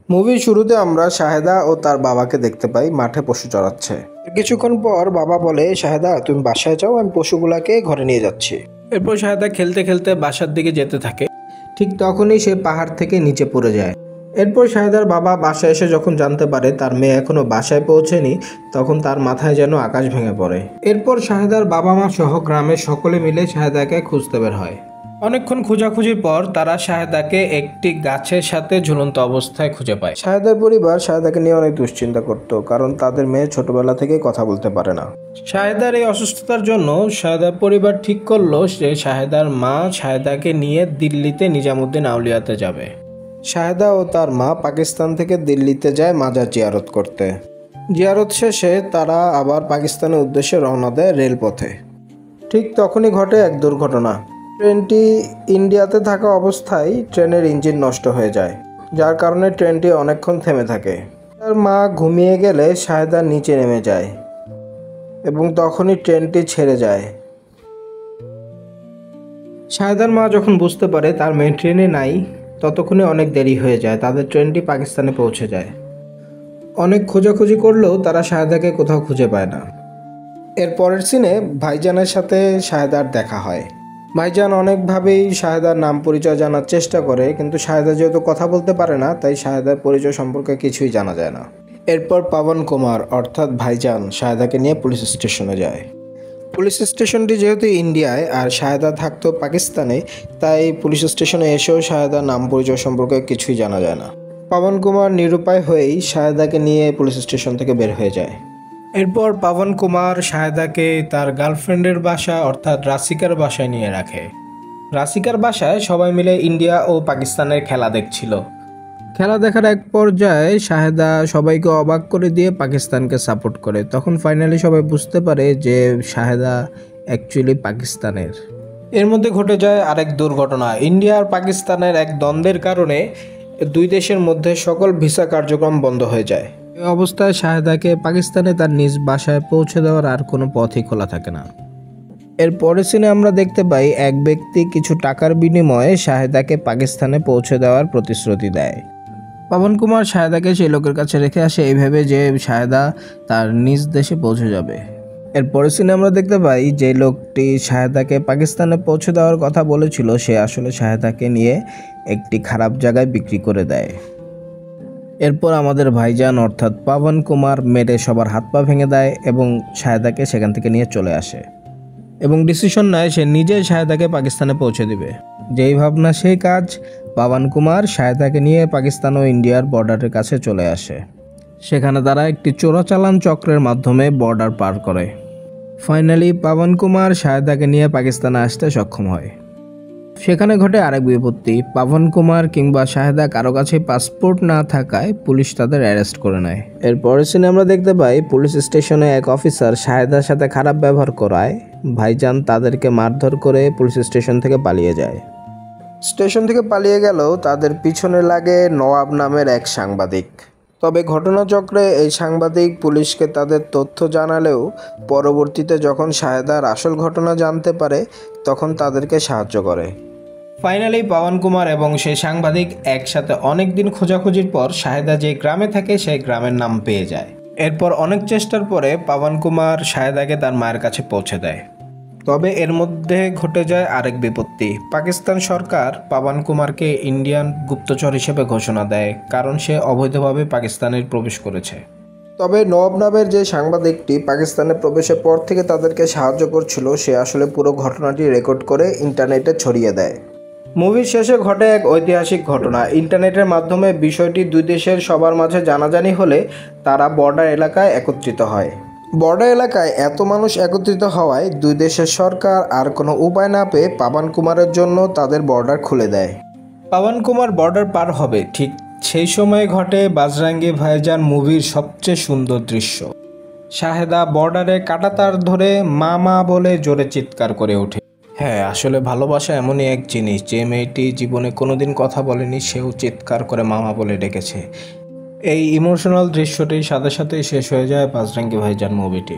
মুভির শুরুতে আমরা শাহেদা ও তার বাবাকে দেখতে পাই মাঠে পশু চড়াচ্ছে। কিছুক্ষণ পর বাবা বলে, শাহেদা তুমি বাসায় যাও, আমি পশুগুলাকে ঘরে নিয়ে যাচ্ছি। এরপর শাহেদা খেলতে খেলতে বাসার দিকে যেতে থাকে। ঠিক তখনই সে পাহাড় থেকে নিচে পড়ে যায়। এরপর শাহেদার বাবা বাসায় এসে যখন জানতে পারে তার মেয়ে এখনো বাসায় পৌঁছেনি, তখন তার মাথায় যেন আকাশ ভেঙে পড়ে। এরপর শাহেদার বাবা মা সহ গ্রামের সকলে মিলে শাহেদাকে খুঁজতে বের হয়। অনেকক্ষণ খোঁজাখুঁজির পর তারা শাহেদাকে একটি গাছের সাথে ঝুলন্ত অবস্থায় খুঁজে পায়। শাহেদার পরিবার শাহেদাকে নিয়ে অনেক দুশ্চিন্তা করত, কারণ তাদের মেয়ে ছোটবেলা থেকে কথা বলতে পারে না। শাহেদার এই অসুস্থতার জন্য শাহেদার পরিবার ঠিক করলো যে শাহেদার মা শাহেদাকে নিয়ে দিল্লিতে নিজামুদ্দিন আউলিয়াতে যাবে। শাহেদা ও তার মা পাকিস্তান থেকে দিল্লিতে যায় মাজার জিয়ারত করতে। জিয়ারত শেষে তারা আবার পাকিস্তানের উদ্দেশ্যে রওনা দেয় রেলপথে। ঠিক তখনই ঘটে এক দুর্ঘটনা। ট্রেনটি ইন্ডিয়াতে থাকা অবস্থায় ট্রেনের ইঞ্জিন নষ্ট হয়ে যায়, যার কারণে ট্রেনটি অনেকক্ষণ থেমে থাকে। তার মা ঘুমিয়ে গেলে শাহেদা নিচে নেমে যায় এবং তখনই ট্রেনটি ছেড়ে যায়। শাহেদার মা যখন বুঝতে পারে তার মেয়ে ট্রেনে নাই, ততক্ষণে অনেক দেরি হয়ে যায়। তাদের ট্রেনটি পাকিস্তানে পৌঁছে যায়। অনেক খোঁজাখুঁজি করলেও তারা শাহেদাকে কোথাও খুঁজে পায় না। এর পরের সিনে ভাইজানের সাথে শাহেদার দেখা হয়। ভাইজান অনেকভাবেই শাহেদার নাম পরিচয় জানার চেষ্টা করে, কিন্তু শাহেদা যেহেতু কথা বলতে পারে না, তাই শাহেদার পরিচয় সম্পর্কে কিছুই জানা যায় না। এরপর পাবন কুমার অর্থাৎ ভাইজান শাহেদাকে নিয়ে পুলিশ স্টেশনে যায়। পুলিশ স্টেশনটি যেহেতু ইন্ডিয়ায় আর শাহেদা থাকতো পাকিস্তানে, তাই পুলিশ স্টেশনে এসেও শাহেদার নাম পরিচয় সম্পর্কে কিছুই জানা যায় না। পাবন কুমার নিরুপায় হয়েই শাহেদাকে নিয়ে পুলিশ স্টেশন থেকে বের হয়ে যায়। এরপর পাবন কুমার শাহেদাকে তার গার্লফ্রেন্ডের বাসা অর্থাৎ রাসিকার বাসায় নিয়ে রাখে। রাসিকার বাসায় সবাই মিলে ইন্ডিয়া ও পাকিস্তানের খেলা দেখছিল। খেলা দেখার এক পর্যায়ে শাহেদা সবাইকে অবাক করে দিয়ে পাকিস্তানকে সাপোর্ট করে। তখন ফাইনালি সবাই বুঝতে পারে যে শাহেদা অ্যাকচুয়ালি পাকিস্তানের। এর মধ্যে ঘটে যায় আরেক দুর্ঘটনা। ইন্ডিয়া আর পাকিস্তানের এক দ্বন্দ্বের কারণে দুই দেশের মধ্যে সকল ভিসা কার্যক্রম বন্ধ হয়ে যায়। এই অবস্থায় শাহেদাকে পাকিস্তানে তার নিজ বাসায় পৌঁছে দেওয়ার আর কোনো পথই খোলা থাকে না। এর পরের সিনে আমরা দেখতে পাই এক ব্যক্তি কিছু টাকার বিনিময়ে শাহেদাকে পাকিস্তানে পৌঁছে দেওয়ার প্রতিশ্রুতি দেয়। পাবন কুমার শাহেদাকে সেই লোকের কাছে রেখে আসে এই ভেবে যে শাহেদা তার নিজ দেশে পৌঁছে যাবে। এর পরের সিনে আমরা দেখতে পাই যে লোকটি শাহেদাকে পাকিস্তানে পৌঁছে দেওয়ার কথা বলেছিল, সে আসলে শাহেদাকে নিয়ে একটি খারাপ জায়গায় বিক্রি করে দেয়। এরপর আমাদের ভাইজান অর্থাৎ পাবন কুমার মেরে সবার হাত পা ভেঙে দেয় এবং শাহেদাকে সেখান থেকে নিয়ে চলে আসে এবং ডিসিশন নেয় সে নিজেই শাহেদাকে পাকিস্তানে পৌঁছে দিবে। যেই ভাবনা সেই কাজ। পাবন কুমার শাহেদাকে নিয়ে পাকিস্তান ও ইন্ডিয়ার বর্ডারের কাছে চলে আসে। সেখানে তারা একটি চোরাচালান চক্রের মাধ্যমে বর্ডার পার করে। ফাইনালি পাবন কুমার শাহেদাকে নিয়ে পাকিস্তানে আসতে সক্ষম হয়। সেখানে ঘটে আরেক বিপত্তি। পাবন কুমার কিংবা শাহেদা কারো কাছে পাসপোর্ট না থাকায় পুলিশ তাদের অ্যারেস্ট করে নেয়। এর পরের সিনে আমরা দেখতে পাই পুলিশ স্টেশনে এক অফিসার শাহেদার সাথে খারাপ ব্যবহার করায় ভাইজান তাদেরকে মারধর করে পুলিশ স্টেশন থেকে পালিয়ে যায়। স্টেশন থেকে পালিয়ে গেলেও তাদের পিছনে লাগে নওয়াব নামের এক সাংবাদিক। তবে ঘটনাচক্রে এই সাংবাদিক পুলিশকে তাদের তথ্য জানালেও পরবর্তীতে যখন শাহেদার আসল ঘটনা জানতে পারে তখন তাদেরকে সাহায্য করে। ফাইনালি পাবন কুমার এবং সেই সাংবাদিক একসাথে অনেক দিন খোঁজাখুঁজির পর শাহেদা যে গ্রামে থাকে সেই গ্রামের নাম পেয়ে যায়। এরপর অনেক চেষ্টার পরে পাবন কুমার শাহেদাকে তার মায়ের কাছে পৌঁছে দেয়। তবে এর মধ্যে ঘটে যায় আরেক বিপত্তি। পাকিস্তান সরকার পাবন কুমারকে ইন্ডিয়ান গুপ্তচর হিসেবে ঘোষণা দেয়, কারণ সে অবৈধভাবে পাকিস্তানে প্রবেশ করেছে। তবে নওয়াব নামের যে সাংবাদিকটি পাকিস্তানে প্রবেশের পর থেকে তাদেরকে সাহায্য করছিল, সে আসলে পুরো ঘটনাটি রেকর্ড করে ইন্টারনেটে ছড়িয়ে দেয়। মুভির শেষে ঘটে এক ঐতিহাসিক ঘটনা। ইন্টারনেটের মাধ্যমে বিষয়টি দুই দেশের সবার মাঝে জানাজানি হলে তারা বর্ডার এলাকায় একত্রিত হয়। বর্ডার এলাকায় এত মানুষ একত্রিত হওয়ায় দুই দেশের সরকার আর কোনো উপায় না পেয়ে পাবন কুমারের জন্য তাদের বর্ডার খুলে দেয়। পাবন কুমার বর্ডার পার হবে, ঠিক সেই সময় ঘটে বাজরাঙ্গি ভাইজান মুভির সবচেয়ে সুন্দর দৃশ্য। শাহেদা বর্ডারে কাঁটাতার ধরে মা মা বলে জোরে চিৎকার করে ওঠে। হ্যাঁ, আসলে ভালোবাসা এমনই এক জিনিস, যে মেয়েটি জীবনে কোনোদিন কথা বলেনি সেও চিৎকার করে মামা বলে ডেকেছে। এই ইমোশনাল দৃশ্যটির সাথে সাথেই শেষ হয়ে যায় বাজরাঙ্গি ভাইজান মুভিটি।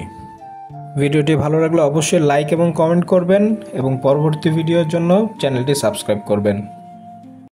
ভিডিওটি ভালো লাগলে অবশ্যই লাইক এবং কমেন্ট করবেন এবং পরবর্তী ভিডিওর জন্য চ্যানেলটি সাবস্ক্রাইব করবেন।